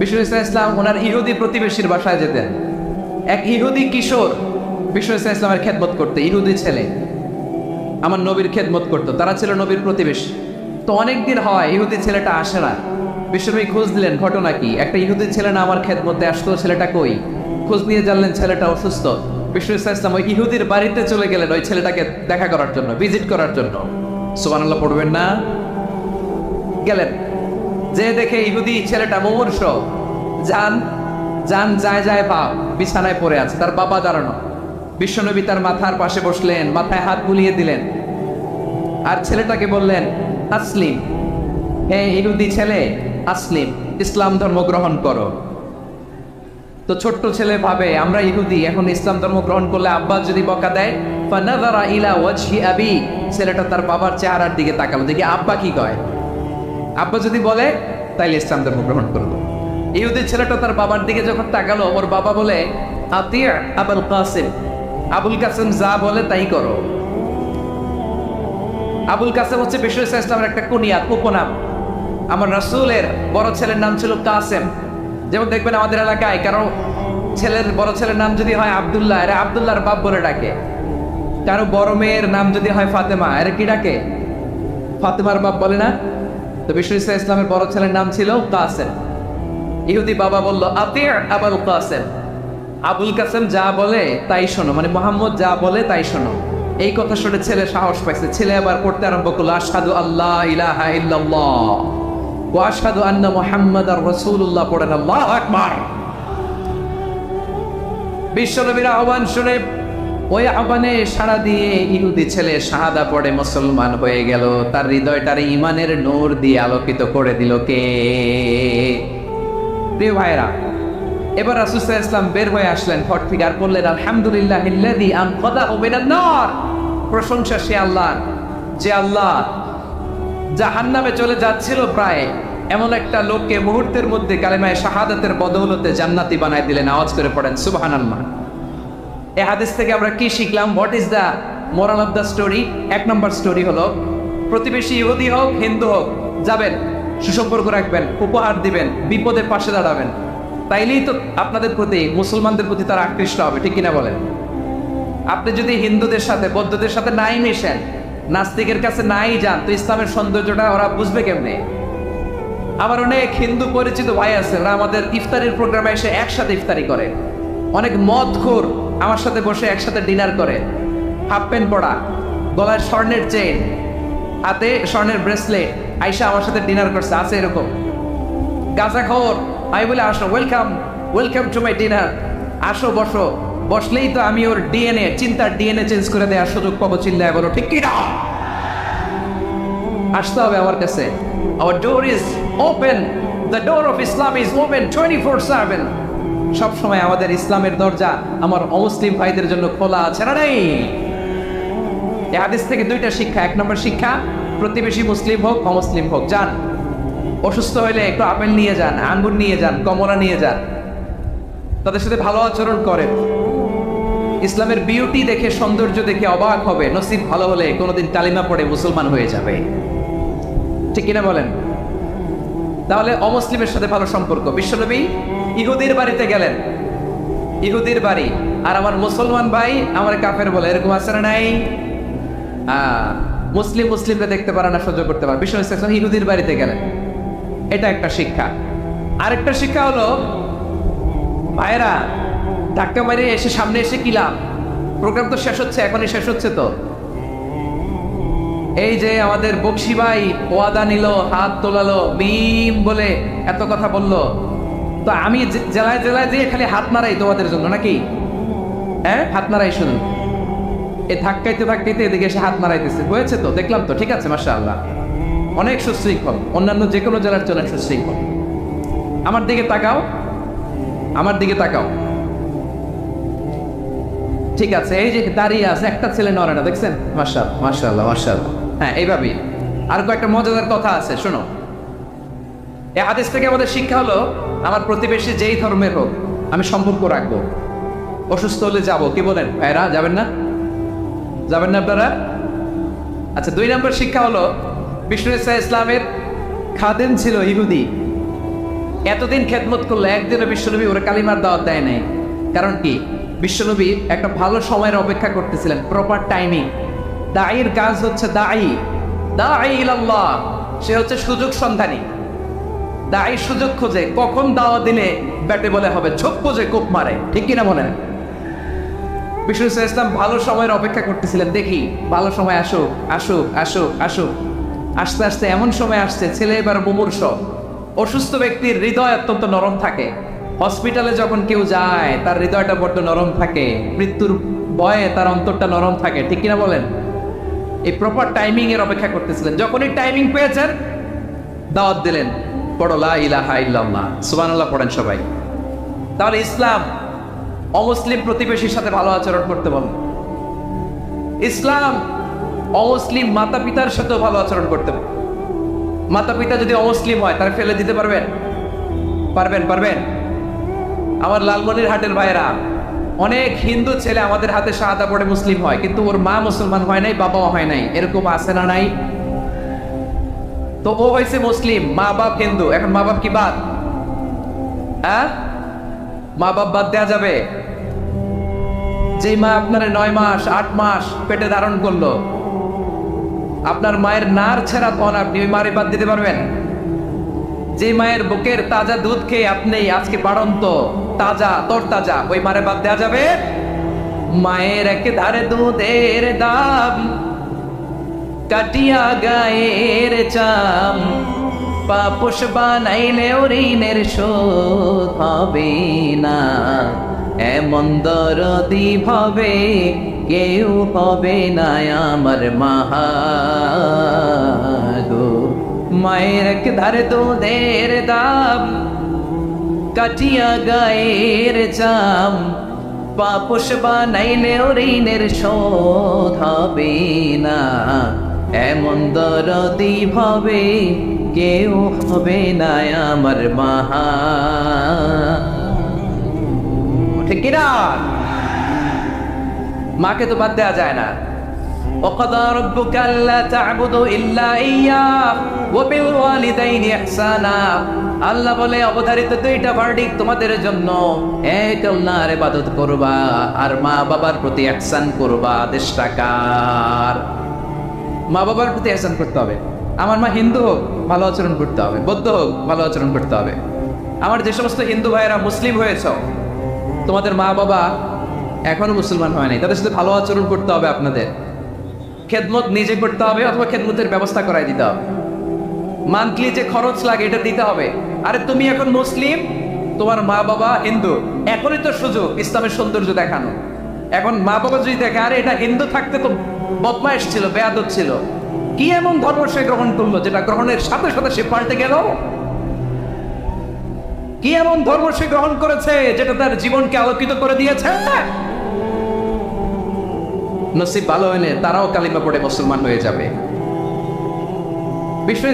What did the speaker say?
বিষ্ণু ইসলাম ওনার ইহুদি প্রতিবেশীর বাসায় যেতেন। এক ইহুদি কিশোর বিষ্ণু ইসলামের খেদমত করতে, ইহুদি ছেলে আমার নবীর খেদমত করতো, তারা ছিল নবীর প্রতিবেশী। তো অনেকদিন হয় ইহুদি ছেলেটা আসে না। বিশ্বনবী খোঁজ দিলেন ঘটনা কি, একটা ইহুদি ছেলে না আমার খেদমতে আসতো, ছেলেটা কই? খোঁজ নিয়ে জানলেন ছেলেটা অসুস্থ। বিষ্ণু ইসলাম ওই ইহুদির বাড়িতে চলে গেলেন ওই ছেলেটাকে দেখা করার জন্য, ভিজিট করার জন্য। সুবহানাল্লাহ পড়বেন না? গেলেন, যে দেখে ইহুদি ছেলেটা মুমূর্ষ, যান যান যায় যায় পা বিছানায় পড়ে আছে, তার বাবা দাঁড়ানো। বিশ্বনবী তার মাথার পাশে বসলেন, মাথায় হাত বুলিয়ে দিলেন, আর ছেলেটাকে বললেন আসলিম, হে ইহুদি ছেলে আসলিম, ইসলাম ধর্ম গ্রহণ করো। তো ছোট্ট ছেলে ভাবে আমরা ইহুদি, এখন ইসলাম ধর্ম গ্রহণ করলে আব্বা যদি বকা দেয়, ফানাযারা ইলা ওয়াজহি আবি, ছেলেটা তার বাবার চেহারার দিকে তাকালো, দেখি আব্বা কি কয়। আব্বা যদি বলে তাইলে ইসলাম ধর্ম গ্রহণ করবো। ইহুদি ছেলেটা তার বাবার দিকে যখন তাকালো, ওর বাবা বলে আতিয়া আবুল কাসিম, আবুল কাসিম যা বলে তাই করো। আবুল কাসেম হচ্ছে বিষ্ণু ইসলামের একটা কুনিয়াত, উপনাম। আমার রাসূলের বড় ছেলের নাম ছিল কাসেম। যেমন দেখবেন আমাদের এলাকায় কারো ছেলের বড় ছেলের নাম যদি হয় আব্দুল্লাহ, এরা আব্দুল্লাহর বাপ বলে ডাকে। কারো বড় মেয়ের নাম যদি হয় ফাতেমা, এরা কি ডাকে? ফাতেমার বাপ বলে না? তো বিষ্ণু ইসলামের বড় ছেলের নাম ছিল কাসেম। ইহুদি বাবা বলল আতিয়া আবুল কাসেম, আবুল কাসেম যা বলে তাই শোনো, মানে মোহাম্মদ যা বলে তাই শোনো। এই কথা শুনে ছেলে সাহস পাইছে, ছেলে আবার পড়তে আরম্ভ করলো আশহাদু আল্লাহ ইলাহা ইল্লাল্লাহ ওয়া আশহাদু আন্না মুহাম্মাদার রাসূলুল্লাহ, পড়েন আল্লাহু আকবার। বিশ্বনবীর আহ্বান শুনে ওই আহ্বানে সাড়া দিয়ে ইহুদি ছেলে শাহাদা পড়ে মুসলমান হয়ে গেল। তার হৃদয়টার ঈমানের নূর দিয়ে আলোকিত করে দিল কে? প্রিয় ভাইরা, এবার রাসূল সাল্লাল্লাহু আলাইহি ওয়াসাল্লাম বের হয়ে আসলেন ঘর থেকে, আর বললেন আলহামদুলিল্লাহিল্লাযী আনকাযাহু মিনান নার, প্রশংসা সে আল্লাহ যে আল্লাহ জাহান্নামে চলে যাচ্ছিল প্রায় এমন একটা লোককে মুহূর্তের মধ্যে কালেমায়ে শাহাদাতের বদৌলতে জান্নাতি বানায় দিলেন। আওয়াজ করে পড়েন সুবহানাল্লাহ। এই হাদিস থেকে আমরা কি শিখলাম? What is the moral of the story? এক নম্বর স্টোরি হলো, প্রতিবেশী ইহুদি হোক হিন্দু হোক, যাবেন, সুসম্পর্ক রাখবেন, উপহার দিবেন, বিপদে পাশে দাঁড়াবেন, তাইলেই তো আপনাদের প্রতি, মুসলমানদের প্রতি তারা আকৃষ্ট হবে, ঠিক কিনা বলেন? আপনি যদি হিন্দুদের সাথে বৌদ্ধদের সাথে নাই মিশেন, নাস্তিকের কাছে নাই যান, তো ইসলামের সৌন্দর্যটা ওরা বুঝবে কেমনে? আমার অনেক হিন্দু পরিচিত ভাই আছে, ওরা আমাদের ইফতারির প্রোগ্রামে এসে একসাথে ইফতারি করে। অনেক মদখোর আমার সাথে বসে একসাথে ডিনার করে, হাফ প্যান্ট পরা, গলায় স্বর্ণের চেইন, হাতে স্বর্ণের ব্রেসলেট, আইসা আমার সাথে ডিনার করছে, আছে এরকম। গাঁজাখোর, আমি বলে আসো, welcome welcome to my dinner, আসো বসো। বসলেই তো আমি ওর ডিএনএ, চিন্তার ডিএনএ চেঞ্জ করে দেওয়ার সুযোগ পাবো। চিল্লায় বলো ঠিক কি না? আসতে হবে আমার কাছে। Our door is open, the door of Islam is open 24/7। সব সময় আমাদের ইসলামের দরজা আমার অমুসলিম ভাইদের জন্য খোলা আছে, না নাই? এই হাদিস থেকে দুইটা শিক্ষা। এক নম্বর শিক্ষা, প্রতিবেশী মুসলিম হোক অমুসলিম হোক, যান, অসুস্থ হইলে একটু আপেল নিয়ে যান, আঙ্গুর নিয়ে যান, কমলা নিয়ে যান, তাদের সাথে ভালো আচরণ করেন। ইসলামের বিউটি দেখে, সৌন্দর্য দেখে অবাক হবে, নসিব ভালো হলে কোনোদিন কালিমা পড়ে মুসলমান হয়ে যাবে, ঠিক কিনা বলেন? তাহলে অমুসলিমের সাথে ভালো সম্পর্ক। বিশ্বনবী ইহুদির বাড়িতে গেলেন, ইহুদির বাড়ি, আর আমার মুসলমান ভাই আমার কাফের বলে, এরকম আছে না নাই? মুসলিম মুসলিমরা দেখতে পারে না, সহ্য করতে পারে। বিশ্বনবী সাল্লাল্লাহু আলাইহি ওয়াসাল্লাম ইহুদির বাড়িতে গেলেন, এটা একটা শিক্ষা। আরেকটা শিক্ষা হলো, ভাইরা ধাক্কা মারে এসে সামনে এসে কি লাভ? প্রোগ্রাম তো শেষ হচ্ছে, এখনই শেষ হচ্ছে। তো এই যে আমাদের বকশি ভাই ওয়াদা নিল, হাত তোলালো, মিম বলে এত কথা বললো, তো আমি জেলায় জেলায় দিয়ে খালি হাত নাড়াই তোমাদের জন্য, নাকি? হ্যাঁ, হাত নাড়াই শুনুন। এই ধাক্কাইতে ধাক্কাইতে এদিকে এসে হাত নাড়াইতেছে, হয়েছে তো, দেখলাম তো, ঠিক আছে, মাশাআল্লাহ, অনেক সুশৃঙ্খল, অন্যান্য যে কোনো জেলার জন্য সুশৃঙ্খল। আমার দিকে তাকাও, আমার দিকে তাকাও, ঠিক আছে। এই যে দাঁড়িয়ে আছে, একটা ছেলে নড়ে না, দেখছেন? মাশাআল্লাহ মাশাআল্লাহ মাশাআল্লাহ। হ্যাঁ, এইভাবেই। আর কয়েকটা মজাদার কথা আছে, শোনো। এই হাদিস থেকে আমাদের শিক্ষা হলো, আমার প্রতিবেশী যেই ধর্মের হোক আমি সম্পর্ক রাখবো। অসুস্থ হলে যাবো, কি বলেন ভাইরা? যাবেন না? যাবেন না আপনারা? আচ্ছা, 2 নম্বর শিক্ষা হলো, বিষ্ণু ইসলামের খাদেম ছিল ইহুদি, এতদিন খেদমত করলো, একদিনও বিশ্বনবী ওরা কালিমার দাওয়াত দেয় নাই। কারণ কি? বিশ্বনবী একটা ভালো সময়ের অপেক্ষা করতেছিলেন, প্রপার টাইমিং। দায়ীর কাজ হচ্ছে দাঈ ইলাল্লাহ, সে হচ্ছে সুযোগ সন্ধানী। দায়ী সুযোগ খোঁজে, কখন দাওয়াত দিলে ব্যাটে বলে হবে, ঝোপ খোঁজে কোপ মারে, ঠিক কিনা বলেন? বিষ্ণু ইসলাম ভালো সময়ের অপেক্ষা করতেছিলেন, দেখি ভালো সময় আসুক আসুক আসুক আসুক। আস্তে আস্তে এমন সময় আসছে, ছেলে এবার মুমূর্ষ। অসুস্থ ব্যক্তির হৃদয় অত্যন্ত নরম থাকে। হসপিটালে যখন কেউ যায় তার হৃদয়টা বড্ড নরম থাকে, মৃত্যুর ভয়ে তার অন্তরটা নরম থাকে, ঠিক কিনা বলেন? এই প্রপার টাইমিং এর অপেক্ষা করতেছিলেন। যখনই টাইমিং পেয়েছেন দাওয়াত দিলেন, পড়ো লা ইলাহা ইল্লাল্লাহ, সুবহানাল্লাহ পড়েন সবাই। তাহলে ইসলাম অমুসলিম প্রতিবেশীর সাথে ভালো আচরণ করতে বলে। ইসলাম অমুসলিম মাতা পিতার সাথেও ভালো আচরণ করতে বলে। মাতা পিতা যদি অমুসলিম হয় তারা ফেলে দিতে পারবেন? পারবেন? আমার লালমনিরহাটের ভাইয়েরা, অনেক হিন্দু ছেলে আমাদের হাতে শাহাদা পড়ে মুসলিম হয়, কিন্তু ওর মা মুসলমান হয় নাই, বাবাও হয় নাই। এরকম আছে না নাই? তো ও হয়েছে মুসলিম, মা বাপ হিন্দু, এখন মা বাপ কি বাদ? হ্যাঁ, মা বাপ বাদ দেয়া যাবে? যে মা আপনার 9 মাস 8 মাস পেটে ধারণ করলো, আপনার মায়ের নার ছেড়া তখন আপনি ওই মারে বাদ দিতে পারবেন? যে মায়ের বুকের তাজা দুধ খেয়ে আপনি আজকে বাড়ন্ত তাজা তরতাজা, ওই মারে বাদ দেওয়া যাবে? মায়ের এক ধারে দুধের দাম, কাটিয়া গায়ের চাম, পাপোশ বানাইলেও ঋণের শোধ হবে না। এমন দরদি ভাবে কেউ হবে না আমার গো। মায়ের এক ধারে দুধের দাম, কাটিয়া গায়ের চাম, পাপোশ বানাইলেও ঋণের শোধ হবে না। এমন দরদি ভাবে কেউ হবে না আমার ঠিক কিনা? মাকে তো বাদ দেওয়া যায় না। وقضى ربك ألا تعبدوا إلا إياه وبالوالدين إحسانا। আল্লাহ বলে অবধারিত দুইটা ভার্ডিক্ট তোমাদের জন্য, এক আল্লাহর ইবাদত করবা আর মা বাবার প্রতি ইহসান করবা। আদেশটা কার? মা বাবার প্রতি ইহসান করতে হবে। আমার মা হিন্দু হোক ভালো আচরণ করতে হবে, বৌদ্ধ হোক ভালো আচরণ করতে হবে। আমার যে সমস্ত হিন্দু ভাইয়েরা মুসলিম হয়েছ, তোমাদের মা বাবা এখনো মুসলমান হয় নাই, তাদের সাথে ভালো আচরণ করতে হবে। আপনাদের খেদমত নিজে করতে হবে অথবা খেদমতের ব্যবস্থা করাই দিতে হবে। মান্থলি যে খরচ লাগে এটা দিতে হবে। আরে তুমি এখন মুসলিম, তোমার মা বাবা হিন্দু, এখনই তো সুযোগ ইসলামের সৌন্দর্য দেখানো। এখন মা বাবা যদি দেখে আরে এটা হিন্দু থাকতে তো বদমাইশ ছিল, বেয়াদব ছিল, কি এমন ধর্ম সে গ্রহণ করলো যেটা গ্রহণের সাথে সাথে সে পাল্টে গেল? কি এমন ধর্ম সে গ্রহণ করেছে যেটা তার জীবনকে আলোকিত করে দিয়েছে? নসিব ভালো হলে তারাও কালিমা পড়ে মুসলমান হয়ে যাবে। বিশ্ব